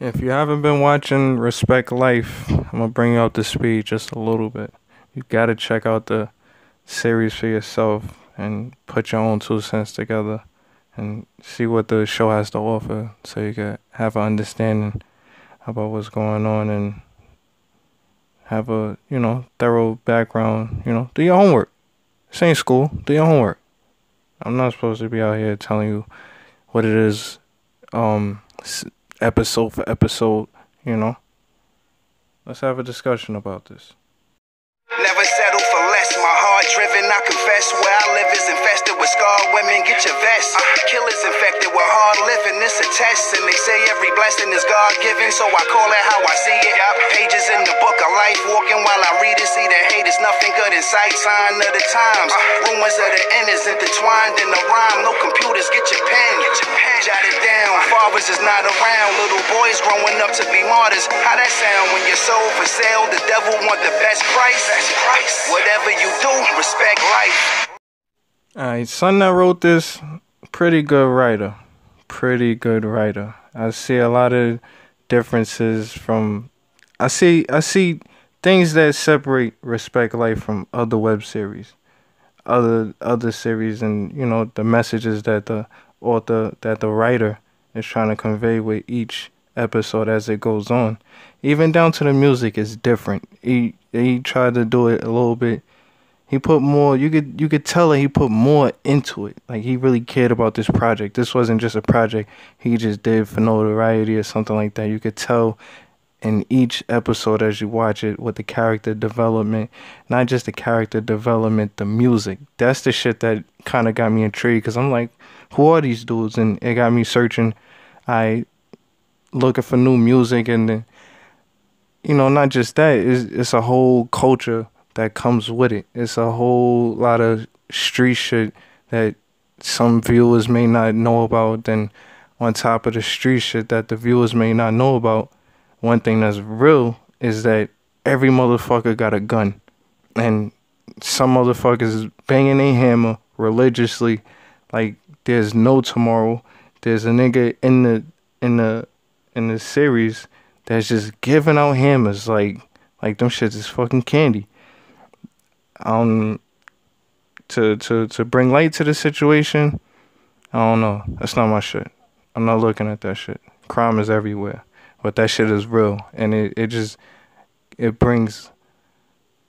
If you haven't been watching Respect Life, I'm gonna bring you up to speed just a little bit. You gotta check out the series for yourself and put your own 2 cents together and see what the show has to offer so you can have an understanding about what's going on and have a, thorough background, do your homework. This ain't school, do your homework. I'm not supposed to be out here telling you what it is, episode for episode, you know. Let's have a discussion about this. Never settle for less, my heart driven, I confess. Where I live is infested with scarred women, get your vest. Killers infected with hard living, it's a test. And they say every blessing is God-given, so I call it how I see it. Pages in the book of life, walking while I read it. See the hate is nothing good in sight, sign of the times. Rumors of the end is intertwined in the rhyme. No computers, get your pen, jot it down. Fathers is not around, little boys growing up to be martyrs. How that sound when you're sold for sale? The devil want the best price. Whatever you do, respect life. Alright, son that wrote this, pretty good writer. Pretty good writer. I see a lot of differences from I see things that separate Respect Life from other web series. Other series, and the messages that the writer is trying to convey with each episode as it goes on. Even down to the music is different. He tried to do it a little bit. He put more. You could tell that he put more into it. Like he really cared about this project. This wasn't just a project he just did for notoriety or something like that. You could tell in each episode as you watch it with the character development, not just the character development, the music. That's the shit that kind of got me intrigued, because I'm like, who are these dudes? And it got me searching. I looking for new music, and then, not just that, it's a whole culture that comes with it. It's a whole lot of street shit that some viewers may not know about. Then on top of the street shit that the viewers may not know about, one thing that's real is that every motherfucker got a gun, and some motherfuckers banging a hammer religiously like there's no tomorrow. There's a nigga in the series that's just giving out hammers like them shits is fucking candy. To bring light to the situation, I don't know. That's not my shit. I'm not looking at that shit. Crime is everywhere, but that shit is real, and it brings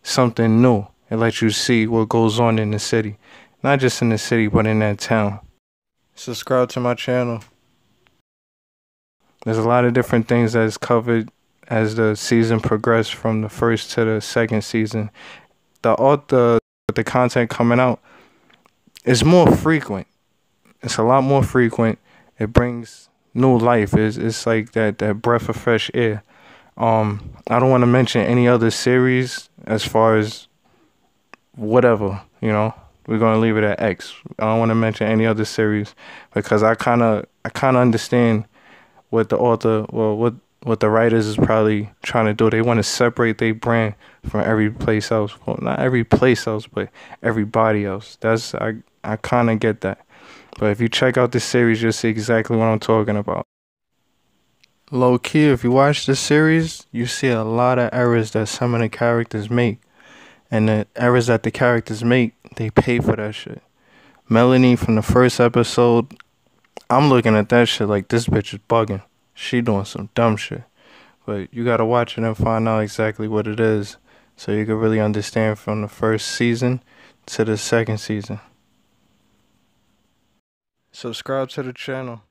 something new. It lets you see what goes on in the city, not just in the city, but in that town. Subscribe to my channel. There's a lot of different things that's covered as the season progressed from the first to the second season. The content coming out is more frequent. It's a lot more frequent. It brings new life. It's like that breath of fresh air. I don't want to mention any other series as far as whatever, We're gonna leave it at X. I don't want to mention any other series because I kind of understand what the author, well, what the writers is probably trying to do. They want to separate their brand from every place else. Well, not every place else, but everybody else. I kind of get that. But if you check out this series, you'll see exactly what I'm talking about. Low key, if you watch this series, you see a lot of errors that some of the characters make. And the errors that the characters make, they pay for that shit. Melanie from the first episode, I'm looking at that shit like this bitch is bugging. She doing some dumb shit. But you gotta watch it and find out exactly what it is, so you can really understand from the first season to the second season. Subscribe to the channel.